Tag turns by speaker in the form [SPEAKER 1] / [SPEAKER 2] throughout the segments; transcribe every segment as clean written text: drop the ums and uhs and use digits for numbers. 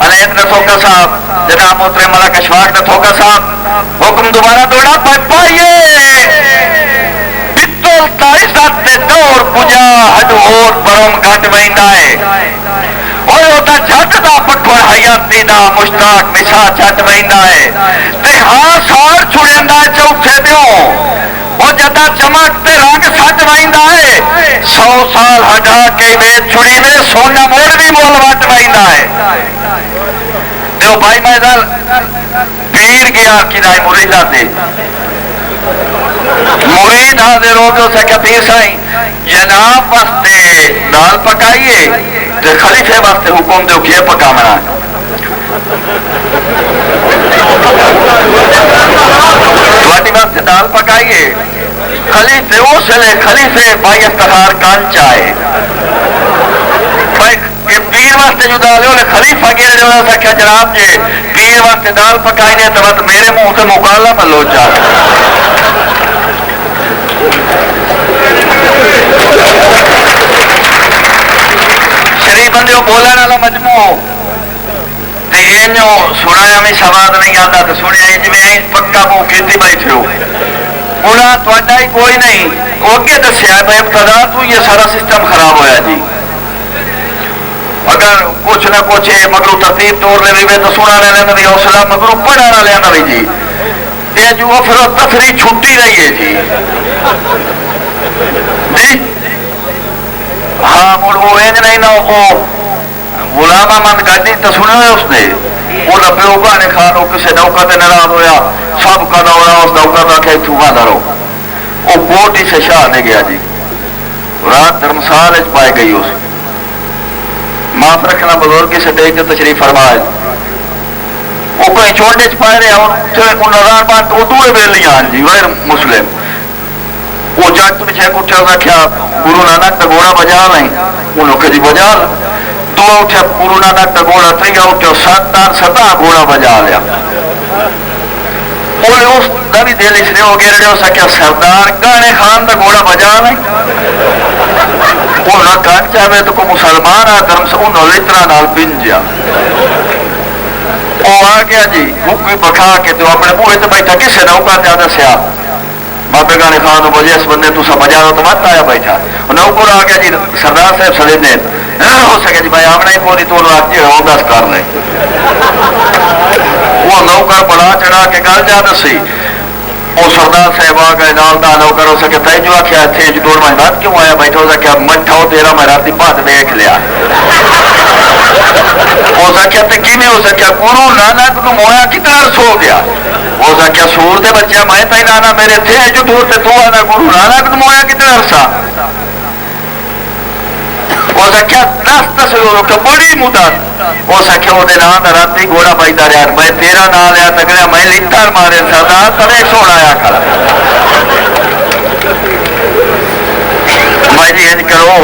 [SPEAKER 1] انیت دتھوکا صاحب، جناب محترم ملک اشفاق دتھوکا صاحب حکم دوبارہ دوڑا پڑھ پائیے بتول تائزت دور پجا ہڈ اور برم گھٹ ویندا ہے اور ہوتا جھٹ دا پٹھڑ حیاتی دا مشتاق نسا چھٹ ویندا ہے تے ہاں سار چھڑیندا چوتھے دیوں وہ جدا چمک تے رنگ سٹ ویندا ہے 100 سال ہٹا کے ویچ چھڑی نے سونا موڑ بھی مول وٹ ویندا ہے دیو بھائی میدل پیر گیا کدائی مریدہ دے مرید حاضر ہو گئے اسے کہ پیر سائیں جناب واسطے دال پکائیے تے خلیفے واسطے حکم دیو کیے پکا منا تواڈی واسطے دال پکائیے خلیفے اس لئے خلیفے بھائی افتخار کان چاہے کہ پیر واسطے جو دال ہے خلیفہ گئے جو ہے سکھا جناب جے پیر واسطے دال پکائی نے تو میرے منہ سے مقالہ ملو چاہے شریف بندیوں بولن والا مجموع تے اینو سنایا میں سواد نہیں آتا تو سنیا جی پکا منہ کیتی بیٹھے ہو گناہ تھوڑا ہی کوئی نہیں وہ اگے دسیا ہے بھائی ابتدا تو یہ سارا سسٹم خراب ہویا جی اگر کچھ نہ کچھ مگرو ترتیب توڑ لے بھی تو سنا رہے نبی حوصلہ مگرو پڑھانا لیا نبی جی یہ جو پھر تفریح چھٹی رہی ہے جی جی ہاں مڑ وہ اینج نہیں نہ وہ غلامہ مند گاڑی تو سنا ہے اس نے وہ پیو گانے کھانو کسی نوکا تے ناراض ہویا سب کا دورا اس نوکا کا کہ تھوما دارو وہ بوٹی سے شاہ نے گیا جی رات دھرمسال اچ پائے گئی اس معاف رکھنا بزرگی سے دیکھ تشریف فرمائے وہ کوئی چونڈے چ پائے رہے ان نظار بات وہ دوئے بیلیاں جی غیر مسلم وہ جٹ پیچھے اٹھے ہوگا کیا گرو نانک کا گھوڑا بجا نہیں انہوں کہ جی بجا دو اٹھے گرو نانک کا گھوڑا تریا اٹھے ستا گھوڑا بجا لیا بولے اس کا بھی دل اس لیے ہو گیا رہے ہو سکیا سردار گانے خان کا گھوڑا بجا نہیں انہوں کان چاہے تو کو مسلمان آ درم سے انہوں لترا نال پنجیا وہ آ گیا جی بھوک بکھا کے تو اپنے منہ تو بیٹھا کسے نوکر زیادہ سیا بابے گانے خان کو بجے اس بندے تو سب بجا رہا تو مت آیا بیٹھا نوکر آ گیا جی سردار صاحب سلے دیں ہو سکے جی بھائی آمنا ہی پوری تو انہوں آتی ہو بس کر لیں وہ نوکر بڑا چڑھا کے گل جاتا سی وہ سردار صاحب آ گئے نال دا نوکر ہو سکے تھی جو آخیا تھے جو دور میں رات کیوں آیا بیٹھا ہو سکیا مٹھا ہو تیرا میں راتی بات دیکھ لیا ہو سکیا تے کی ہو سکیا گرو نانک کو مویا کتنا عرص ہو گیا ہو سکیا سور دے بچے میں تے نانا میرے تھے جو دور تے تو آنا گرو نانک کو مویا کتنا عرصہ ہو سکیا 10 لوگوں کا بڑی مدت ہو سکیا وہ دن آن راتی گھوڑا بائیدہ رہا میں تیرا نام لیا تکڑیا میں لتھر مارے سردار ترے سوڑا آیا کھڑا میں جی انج کرو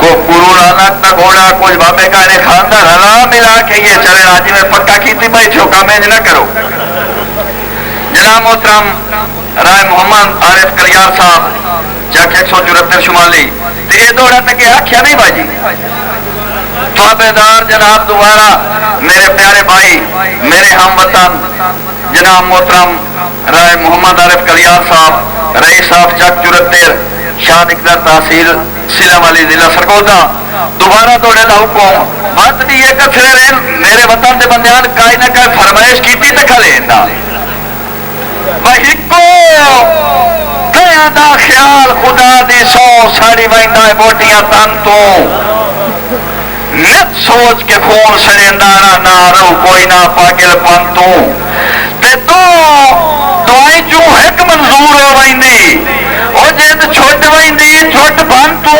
[SPEAKER 1] وہ گرو نانک کا گھوڑا کچھ بابے کا نے خاندہ رلا ملا کے یہ چلے راجی میں پکا کیتی بیٹھے ہو کام انج نہ کرو جناب محترم رائے محمد عارف کلیار صاحب جاک 174 شمالی تے دوڑا تک آکھیا نہیں باجی تابعدار جناب دوبارہ میرے پیارے بھائی میرے ہم وطن جناب محترم رائے محمد عارف کلیار صاحب رئیس صاحب جاک 74 شاد اقدار تحصیل سلام علی ضلع سرگودا دوبارہ دوڑے دا حکم بات بھی یہ کتھرے رہے میرے وطن دے بندیان کائی نہ کائی فرمائش کیتی تکھا لیندہ بھائی کو دا خیال خدا دی سو ساڑی وائندہ بوٹیاں تن تو نت سوچ کے خون سرندارا نہ رو کوئی نہ پاگل پن تو تے تو دعائی جو ایک منظور ہو وائندی او جید چھوٹ وائندی چھوٹ بن تو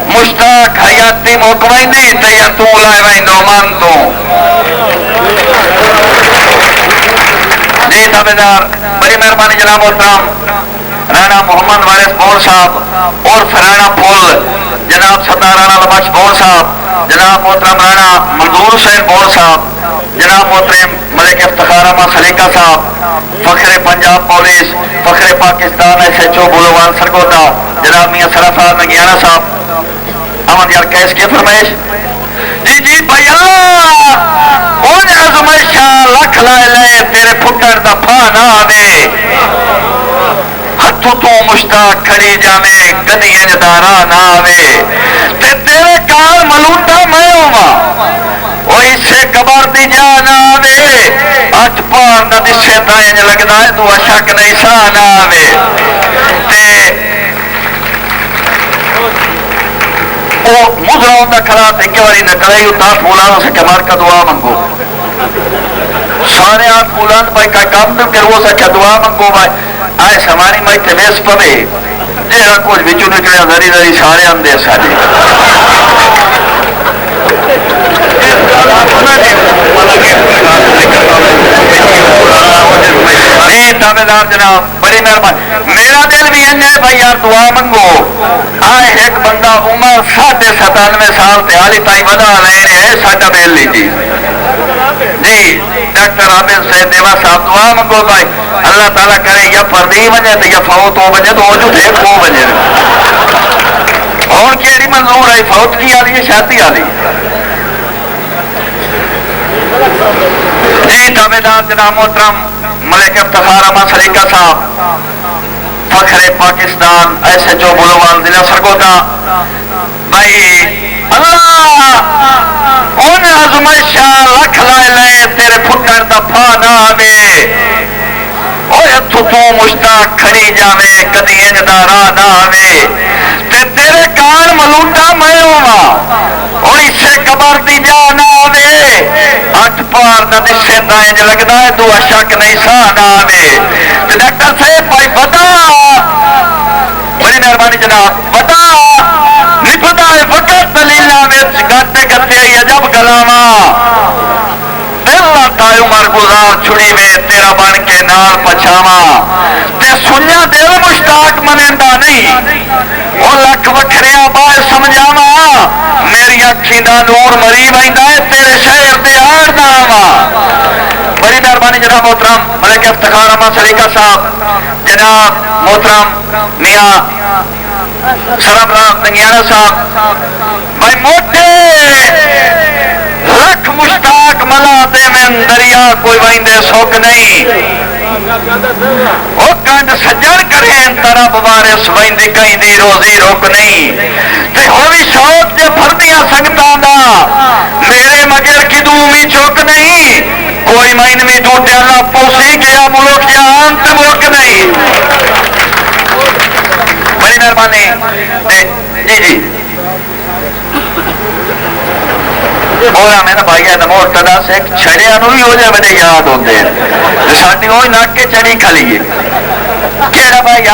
[SPEAKER 1] مشتاق حیاتی موک وائندی تے یا تو لائے وائندو من تو جی تابعدار بڑی مہربانی جناب محترم رانا محمد وارث بول صاحب اور رانا پھول جناب سردار رانا لبخش بول صاحب جناب محترم رانا منظور حسین بول صاحب جناب محترم ملک افتخار احمد سلیقہ صاحب فخر پنجاب پولیس فخر پاکستان SHO بولوان سرگودا جناب میاں سرفراز نگیانہ صاحب احمد یار کیس کی فرمائش جی بھیا لائے لائے تیرے پھٹن دا پھا نہ آوے ہتھوں تو مشتاق کھڑی جاویں کدی انج دا راہ نہ آوے تے تیرے کار ملوٹا میں ہوا وہ اسے قبر دی جان آوے اٹھ پار نہ دسے تا انج لگدا ہے تو شک نہیں سا نہ آوے تے وہ مزرا ہوتا کھڑا تے کہ واری نکلائی اتار پھولانوں سے کمار کا دعا منگو سارے ہاتھ پھولان بھائی کا کام تو کہ وہ سکھا دعا منگو بھائی آئے سمانی میں تے ویس پوے جیڑا کچھ بچوں نکلیا ذری ذری سارے اندے ساجے تابعدار جناب بڑی مہربانی میرا دل بھی انجائے بھائی یار دعا منگو آئے ایک بندہ عمر 97 سال تے حالی تائی ودا لینے ہے ساٹا بیل لیجی جی ڈاکٹر عابد سید دیوا صاحب دعا منگو بھائی اللہ تعالیٰ کرے یا پردی بجے تو یا فوت ہو بجے تو جو تھے وہ بجے اور کیڑی منظور آئی فوت کی آ رہی ہے شادی آ رہی جی تابعدار جناب محترم ملک افتخار احمد سلیقہ صاحب فخر پاکستان ایسے جو بلوان ضلع سرگودا بھائی اللہ ان آزمائشاں لکھ لائے لائے تیرے پھٹن دا پھا نہ آوے اوے ہتھوں تو مشتاق کھڑی جاویں کدی انج دا راہ نہ آوے تے تیرے کان ملوٹا میں ہوا او اسے قبر دی جان آوے اٹھ پار نہ دسے تا انج لگدا ہے تو شک نہیں سا نہ آوے تے ڈاکٹر صاحب بھائی بتا بڑی مہربانی جناب بتا نپدا ہے فقط دلیلاں وچ گاتے گتے عجب گلاواں اللہ تا عمر گزار چھڑی میں تیرا بن کے نال پچھاواں تے سنیا دل مشتاق منیندا نہیں او لکھ وکھریا بار سمجھاواں میری اکھی دا نور مری ویندا ہے تیرے شہر دے آڑ نہ آواں بڑی مہربانی جناب محترم ملک افتخار احمد سلیقہ صاحب جناب محترم میاں سربراہ دنگیانہ صاحب بھائی موٹے لکھ مشتاق ملا دے میں دریا کوئی ویندے سوک نہیں وہ کنڈ سجن کریں طرف وارس ویندی کہیں دی روزی روک نہیں تے ہوئی شوق جے پھردیاں سنگتاں دا میرے مگر کی دومی چوک نہیں کوئی مہین میں ٹوٹے اللہ پوسی گیا ملوک جہان تے موک نہیں بڑی مہربانی جی جی بولا میں نے بھائی نمو ارتدا سے ایک چھڑے انو ہی ہو جائے بڑے یاد ہوتے ہیں ساتھی ہوئی ناک کے چڑی کھلیے کیڑا بھائی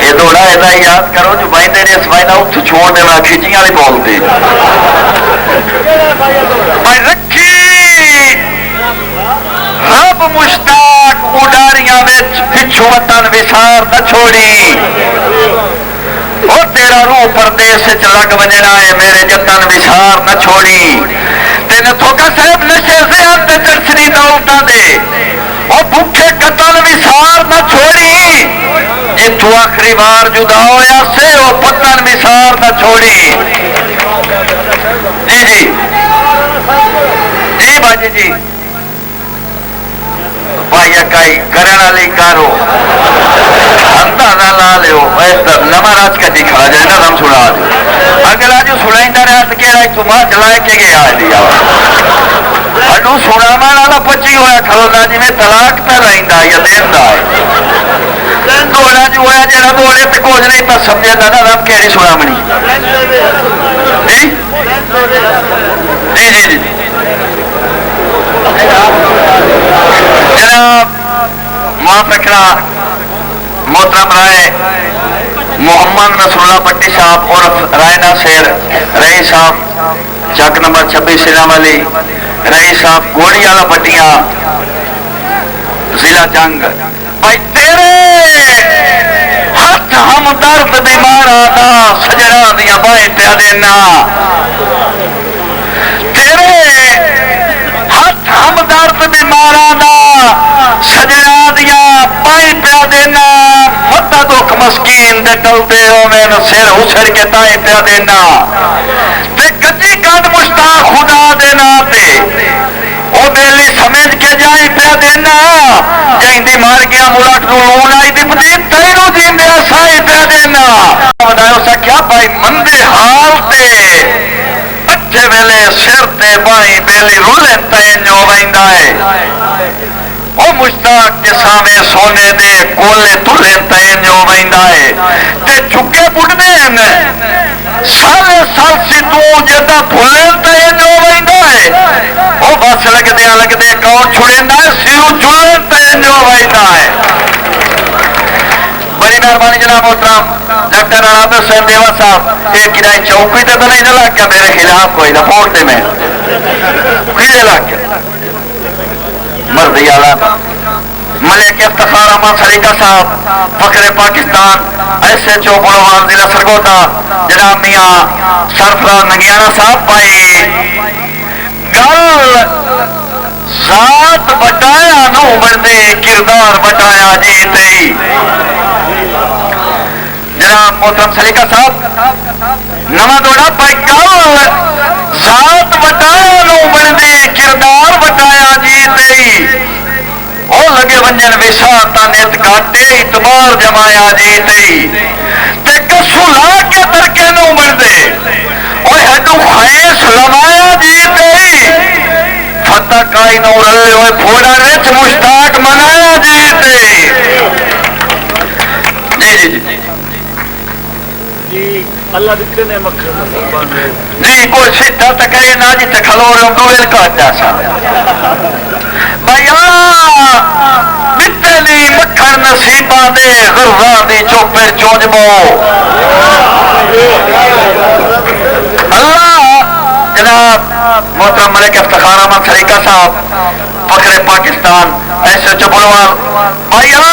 [SPEAKER 1] یہ دوڑا ایسا یاد کرو جو بھائی تیرے اس بھائی نہ اٹھ چھوڑ دینا کھچیاں نہیں بولتے بھائی رکھی رب مشتاق اڈاریاں وچ پچھو وطن وسار نہ چھوڑی اور تیرا روح پردیس چ لگ ونجنا ہے میرے جتن وسار نہ چھوڑی تین تھوکا صاحب نشے زیاد تے چرچنی دولتاں دے اور بھوکے قتل وسار نہ چھوڑی جتھوں آخری بار جدا ہویا سے وہ پتن وسار نہ چھوڑی جی جی جی باجی جی بھائی اکائی کرنا لی کارو اندازہ لا لیو نماراج کا دکھا جائے نا رم سنا جو اگر آجو سنائندہ رہا تو کہہ رہا ہے تمہاں جلائے کے گئے آج دیا اڈو سنا مانا پچی ہویا کھلو دا جی میں طلاق پہ رہندہ یا دیندہ ہے دوڑا جو ہویا جیڑا دوڑے پہ کوج نہیں پہ سمجھے دا نا رب کہہ رہی سنا منی جی جی جی جی جناب موافقہ محترم رائے محمد رسول اللہ پٹی صاحب اور رائے ناصر رئی صاحب چک نمبر 26 سلام علی رئی صاحب گوڑی والا پٹیاں ضلع جنگ بھائی تیرے ہاتھ ہم درد بیمار آتا سجڑا دیا بھائی پیا دینا تیرے ہاتھ ہم درد بیمار آتا سجڑا دیا پائی پیا دینا متا دکھ مسکین دے ٹلتے ہو میں سر اسڑ کے تائیں پیا دینا تے کدی کد مشتاق خدا دینا تے بیلی سمجھ کے جائی پیا دینا جائیں مار گیا ملک نو لون آئی دپتی تینوں جیندیا سائی پیا دینا بتاؤ سکیا بھائی مندے حال تے اچھے ویلے سر تے بائی بیلی رولے تینوں ویندا ہے وہ مشتاق کے سامنے سونے دے کولے تلے تینوں ویندا ہے تے چکے بڑھنے سالے سال سی تو جدا بھولے تینوں ویندا ہے وہ بس لگ دے کون چھڑیندا ہے سیو چلے تینوں ویندا ہے بڑی مہربانی جناب محترم ڈاکٹر رابع حسین دیوا صاحب ایک کرائے چوکی تے نہیں نہ لگ گیا میرے خلاف کوئی نہ فوٹ دے میں کھڑے لگ گیا مرضی اعلیٰ ملک افتخار احمد سریقہ صاحب فخر پاکستان ایسے ایچ او بڑوان ضلع سرگودا جناب میاں سرفراز نگیانہ صاحب بھائی گل ذات بٹایا نو بندے کردار بٹایا جی تی جناب محترم سلیقہ صاحب نواں دوڑا پائی گل ذات بٹایا نو بندے کردار بٹایا جی تی او لگے ونجن وشاتا نیت کاٹے اعتبار جمایا جی تی تے کسو لا کے ترکے نو بندے او ہڈو خیس لمایا جی تی فتح کائی نو رلے ہوئے پھوڑا رچ مشتاق منایا جی تی جی اللہ دکھتے نے مکھر جی کوئی سیدھا تکے نا جی تکھلو رہوں تو ویل کہت جا سا بھائیا بتے لی مکھر نصیبہ دے غرزہ دی چوپر چونجبو اللہ جناب محترم ملک افتخار احمد سریقہ صاحب فخر پاکستان ایسے چپڑوان بھائیا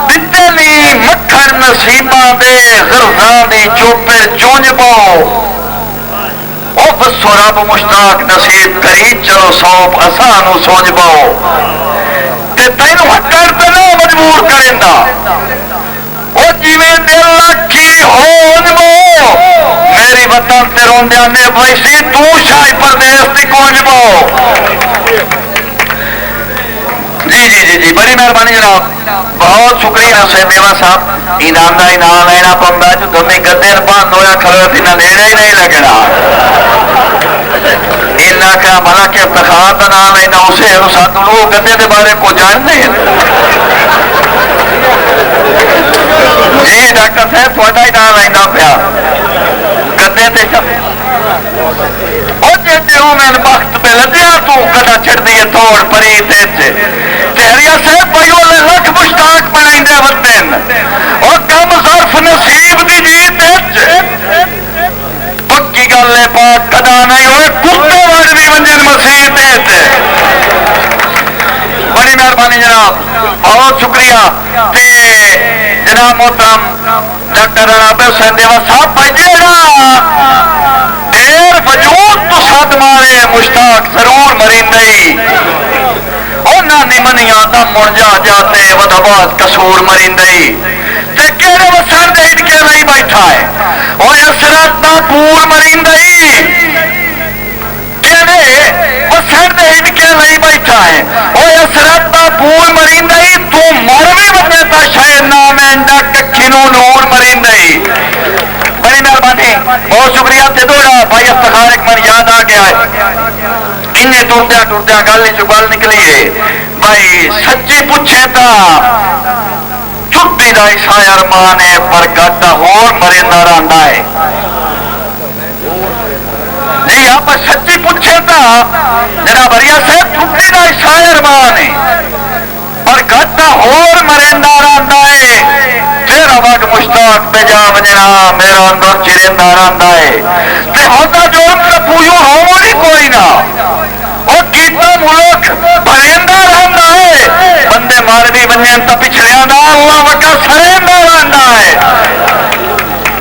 [SPEAKER 1] بتے لی مکھر نصیبہ دے غرزہ دی چوپر چونجبو او بس رب مشتاق نصیب کری چلو سوپ اسانو سونج باؤ تے تینو ہٹر تے نہ مجبور کریندا او جیویں دل لکھی ہون بو میری وطن تے روندیاں نے ویسی تو شاہی پردیس دی کونج باؤ جی بڑی مہربانی جناب بہت شکریہ حسین دیوا صاحب انعام دا انعام لینا پوندا جو تمہیں گدے بند ہویا کھڑے تھی نہ نیڑے ہی نہیں لگنا انہاں کا بھلا کے افتخار دا نام لینا اسے ساتھ لوگ گدے دے بارے کو جانتے ہیں جی ڈاکٹر صاحب تھوڑا ہی نام لینا پیا گدے تے او جے میں وقت پہ لدیا تو کدا چھڑ دیے توڑ پری تیریا سے پیو لے لکھ مشتاق بنائی دے وطن اور کم ظرف نصیب دی جیت پکی گل لے پاک کدا نہیں ہوئے کتے وڑ بھی منجن مسیح دیتے بڑی مہربانی جناب بہت شکریہ تے جناب محترم ڈاکٹر رابع حسین دیوا صاحب بجیڑا دیر وجود تو ساتھ مارے مشتاق ضرور مرندئی او نانی منی آدم مرجا جاتے ودباد کسور مرندئی تے کہنے وہ سر دے ہٹکے لئی بیٹھا ہے او اسرت دا پور مرندئی کہنے وہ سر دے ہٹکے لئی بیٹھا ہے او اسرت دا پور مرندئی تو مروی بنے تا شاید نام انڈا ککھنو نور مرندئی بڑی مہربانی بہت شکریہ تے دوڑا بھائی افتخار ایک من یاد آ گیا ہے انہیں ٹوٹیا گل جو گل نکلی ہے بھائی سچی پوچھے تا چھٹی دا عیسائی ارمان ہے پر گاٹا اور مرے ناراندا ہے جی آپ سچی پوچھے تا جناب اریا صاحب چھٹی دا عیسائی ارمان ہے پر گاٹا اور مرے ناراندا ہے تیرا وقت مشتاق پہ جا وجنا میرا اندر چرندہ راندا ہے تے ہوتا جو ان کا پویو